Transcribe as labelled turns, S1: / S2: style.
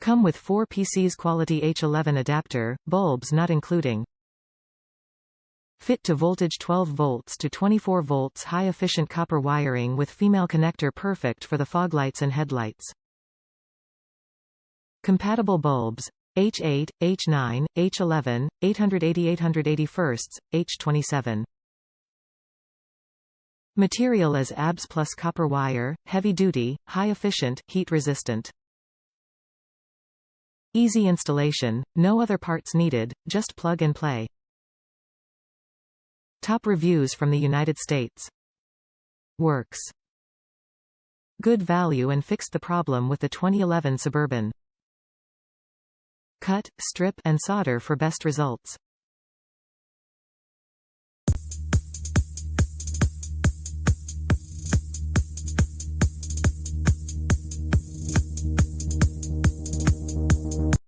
S1: Come with 4 PCs quality H11 adapter, bulbs not including. Fit to voltage 12 volts to 24 volts high efficient copper wiring with female connector perfect for the fog lights and headlights. Compatible bulbs: H8, H9, H11, 880/881, H27. Material as ABS plus copper wire, heavy duty, high efficient, heat resistant. Easy installation, no other parts needed, just plug and play. Top reviews from the United States. Works. Good value and fixed the problem with the 2011 Suburban. Cut, strip, and solder for best results.